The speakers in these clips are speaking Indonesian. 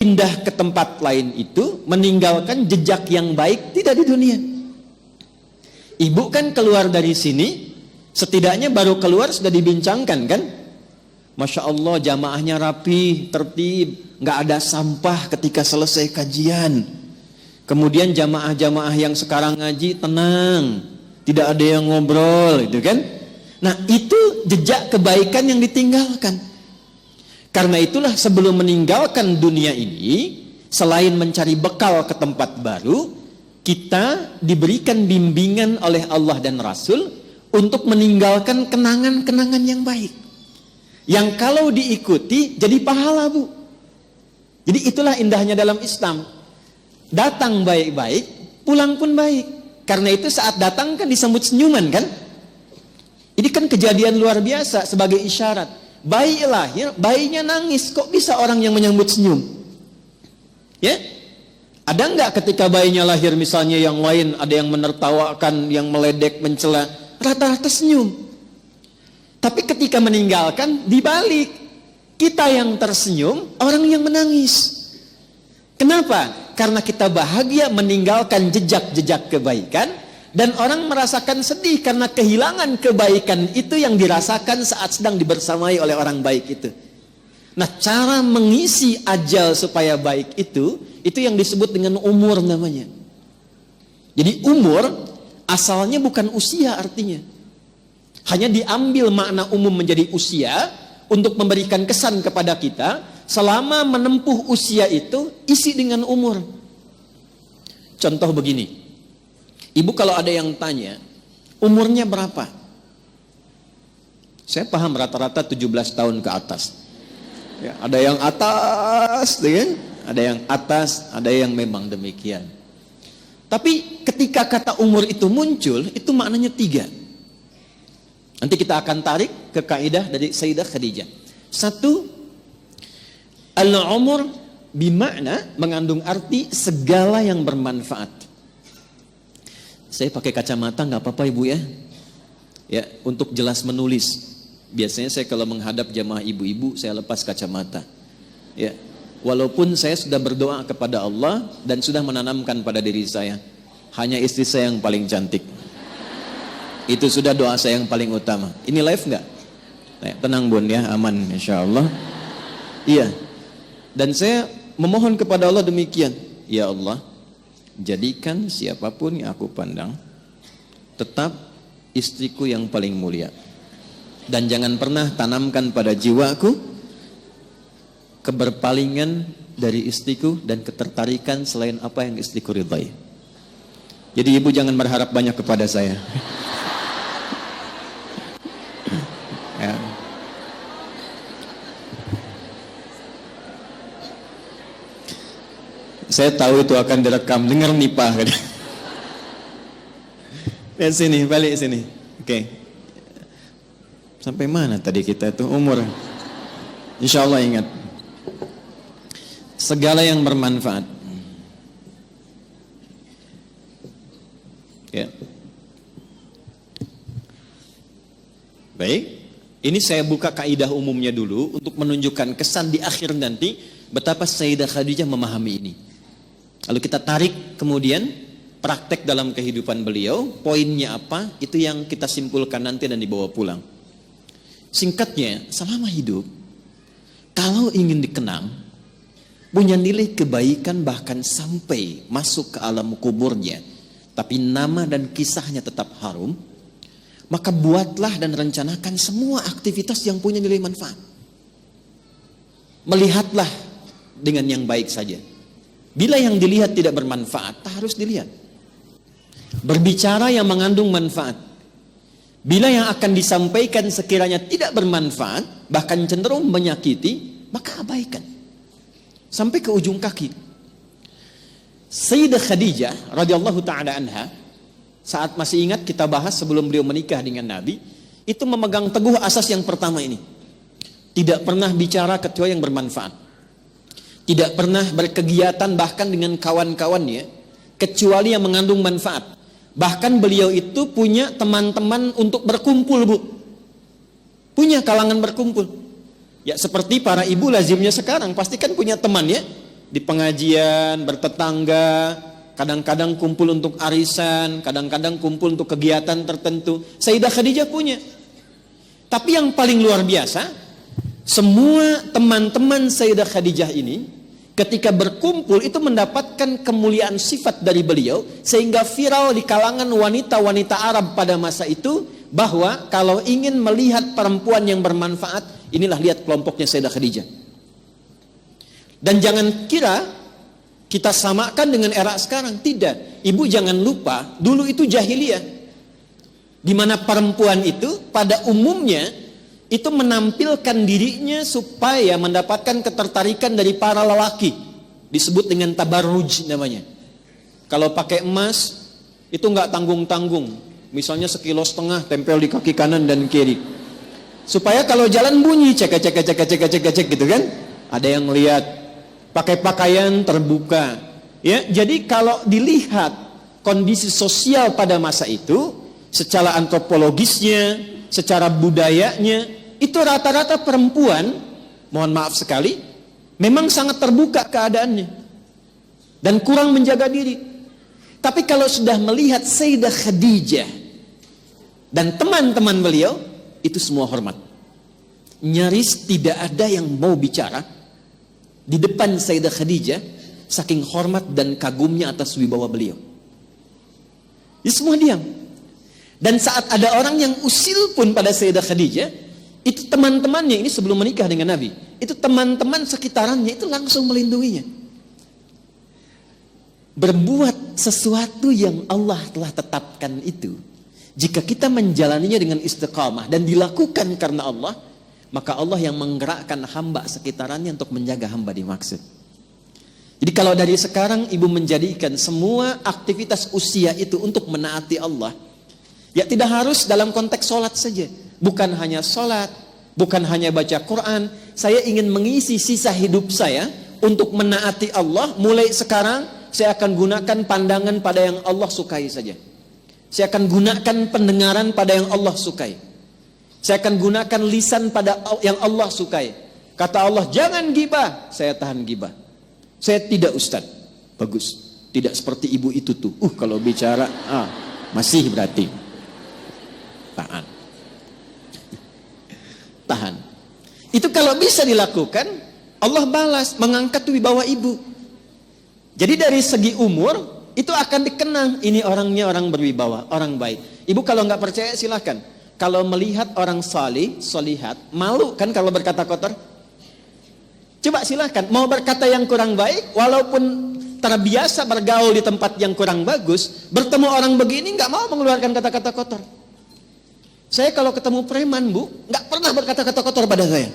pindah ke tempat lain itu meninggalkan jejak yang baik tidak di dunia. Ibu kan keluar dari sini, setidaknya baru keluar sudah dibincangkan kan? Masya Allah jamaahnya rapi, tertib, nggak ada sampah ketika selesai kajian. Kemudian jamaah-jamaah yang sekarang ngaji tenang, tidak ada yang ngobrol, itu kan? Nah itu jejak kebaikan yang ditinggalkan. Karena itulah sebelum meninggalkan dunia ini, selain mencari bekal ke tempat baru, kita diberikan bimbingan oleh Allah dan Rasul untuk meninggalkan kenangan-kenangan yang baik. Yang kalau diikuti jadi pahala, Bu. Jadi itulah indahnya dalam Islam. Datang baik-baik, pulang pun baik. Karena itu saat datang kan disambut senyuman kan? Ini kan kejadian luar biasa sebagai isyarat. Bayi lahir, bayinya nangis. Kok bisa orang yang menyambut senyum? Ya? Ada enggak ketika bayinya lahir misalnya yang lain, ada yang menertawakan, yang meledek, mencela, rata-rata senyum. Tapi ketika meninggalkan, dibalik. Kita yang tersenyum, orang yang menangis. Kenapa? Karena kita bahagia meninggalkan jejak-jejak kebaikan, dan orang merasakan sedih karena kehilangan kebaikan itu yang dirasakan saat sedang dibersamai oleh orang baik itu. Nah, cara mengisi ajal supaya baik itu yang disebut dengan umur namanya. Jadi umur asalnya bukan usia artinya. Hanya diambil makna umum menjadi usia untuk memberikan kesan kepada kita. Selama menempuh usia itu isi dengan umur. Contoh begini. Ibu kalau ada yang tanya, umurnya berapa? Saya paham rata-rata 17 tahun ke atas. Ya, ada yang atas, ya? Ada yang atas, ada yang memang demikian. Tapi ketika kata umur itu muncul, itu maknanya 3. Nanti kita akan tarik ke kaidah dari Sayyidah Khadijah. 1, al-umur bimakna mengandung arti segala yang bermanfaat. Saya pakai kacamata nggak apa-apa Ibu ya. Ya, untuk jelas menulis. Biasanya saya kalau menghadap jamaah ibu-ibu saya lepas kacamata. Ya. Walaupun saya sudah berdoa kepada Allah dan sudah menanamkan pada diri saya, hanya istri saya yang paling cantik. Itu sudah doa saya yang paling utama. Ini live nggak? Nah, tenang Bun ya, aman insyaallah. Iya. Dan saya memohon kepada Allah demikian. Ya Allah, jadikan siapapun yang aku pandang tetap istriku yang paling mulia. Dan jangan pernah tanamkan pada jiwaku keberpalingan dari istriku dan ketertarikan selain apa yang istriku ridhai. Jadi ibu jangan berharap banyak kepada saya. Ya. Saya tahu itu akan direkam. Dengar nih Pak. Lihat sini, balik sini. Oke. Sampai mana tadi kita itu umur? Insya Allah ingat. Segala yang bermanfaat. Ya. Baik. Ini saya buka kaidah umumnya dulu untuk menunjukkan kesan di akhir nanti betapa Sayyidah Khadijah memahami ini. Lalu kita tarik kemudian praktek dalam kehidupan beliau, poinnya apa, itu yang kita simpulkan nanti dan dibawa pulang. Singkatnya, selama hidup, kalau ingin dikenang, punya nilai kebaikan bahkan sampai masuk ke alam kuburnya, tapi nama dan kisahnya tetap harum, maka buatlah dan rencanakan semua aktivitas yang punya nilai manfaat. Melihatlah dengan yang baik saja. Bila yang dilihat tidak bermanfaat, tak harus dilihat. Berbicara yang mengandung manfaat. Bila yang akan disampaikan sekiranya tidak bermanfaat, bahkan cenderung menyakiti, maka abaikan. Sampai ke ujung kaki. Sayyidah Khadijah radhiyallahu ta'ala anha, saat masih ingat kita bahas sebelum beliau menikah dengan Nabi, itu memegang teguh asas yang pertama ini. Tidak pernah bicara kecuali yang bermanfaat. Tidak pernah berkegiatan bahkan dengan kawan-kawannya kecuali yang mengandung manfaat. Bahkan beliau itu punya teman-teman untuk berkumpul, Bu. Punya kalangan berkumpul. Ya seperti para ibu lazimnya sekarang pasti kan punya teman ya. di pengajian, bertetangga, kadang-kadang kumpul untuk arisan, kadang-kadang kumpul untuk kegiatan tertentu. Sayyidah Khadijah punya. Tapi yang paling luar biasa, semua teman-teman Sayyidah Khadijah ini ketika berkumpul itu mendapatkan kemuliaan sifat dari beliau, sehingga viral di kalangan wanita-wanita Arab pada masa itu, bahwa kalau ingin melihat perempuan yang bermanfaat, inilah lihat kelompoknya Sayyidah Khadijah. Dan jangan kira kita samakan dengan era sekarang, tidak. Ibu jangan lupa, dulu itu jahiliyah, di mana perempuan itu pada umumnya itu menampilkan dirinya supaya mendapatkan ketertarikan dari para lelaki, disebut dengan tabarruj namanya. Kalau pakai emas itu nggak tanggung-tanggung, misalnya 1,5 kilo tempel di kaki kanan dan kiri, supaya kalau jalan bunyi cek gitu kan, ada yang lihat. Pakai pakaian terbuka, ya. Jadi kalau dilihat kondisi sosial pada masa itu, secara antropologisnya, secara budayanya, itu rata-rata perempuan, mohon maaf sekali, memang sangat terbuka keadaannya dan kurang menjaga diri. Tapi kalau sudah melihat Sayyidah Khadijah dan teman-teman beliau, itu semua hormat. Nyaris tidak ada yang mau bicara di depan Sayyidah Khadijah, saking hormat dan kagumnya atas wibawa beliau. Ini semua diam. Dan saat ada orang yang usil pun pada Sayyidah Khadijah, itu teman-temannya, ini sebelum menikah dengan Nabi, itu teman-teman sekitarannya itu langsung melindunginya. Berbuat sesuatu yang Allah telah tetapkan itu, jika kita menjalaninya dengan istiqamah dan dilakukan karena Allah, maka Allah yang menggerakkan hamba sekitarannya untuk menjaga hamba dimaksud. Jadi kalau dari sekarang ibu menjadikan semua aktivitas usia itu untuk menaati Allah, ya tidak harus dalam konteks sholat saja. Bukan hanya sholat, bukan hanya baca Quran. Saya ingin mengisi sisa hidup saya untuk menaati Allah. Mulai sekarang saya akan gunakan pandangan pada yang Allah sukai saja. Saya akan gunakan pendengaran pada yang Allah sukai. Saya akan gunakan lisan pada yang Allah sukai. Kata Allah, jangan gibah. Saya tahan gibah. Saya tidak ustaz. Bagus. Tidak seperti ibu itu tuh. Kalau bicara, masih berarti. Tahan. Tahan. Itu kalau bisa dilakukan, Allah balas, mengangkat wibawa ibu. Jadi dari segi umur, itu akan dikenang. Ini orangnya orang berwibawa, orang baik. Ibu kalau nggak percaya silakan. Kalau melihat orang salih, solihat, malu kan kalau berkata kotor? Coba silakan, mau berkata yang kurang baik, walaupun terbiasa bergaul di tempat yang kurang bagus, bertemu orang begini nggak mau mengeluarkan kata-kata kotor. Saya kalau ketemu preman bu, nggak pernah berkata-kata kotor pada saya.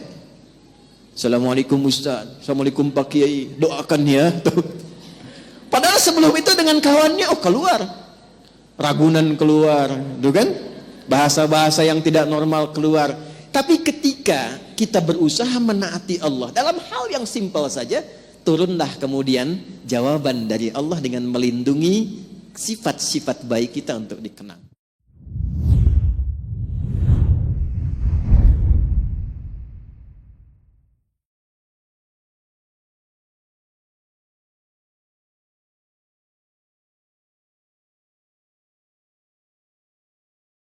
Assalamualaikum Ustaz, Assalamualaikum Pak Kiai, doakan ya. Padahal sebelum itu dengan kawannya, keluar, Ragunan keluar, tuh kan? Bahasa-bahasa yang tidak normal keluar. Tapi ketika kita berusaha menaati Allah dalam hal yang simpel saja, turunlah kemudian jawaban dari Allah dengan melindungi sifat-sifat baik kita untuk dikenang.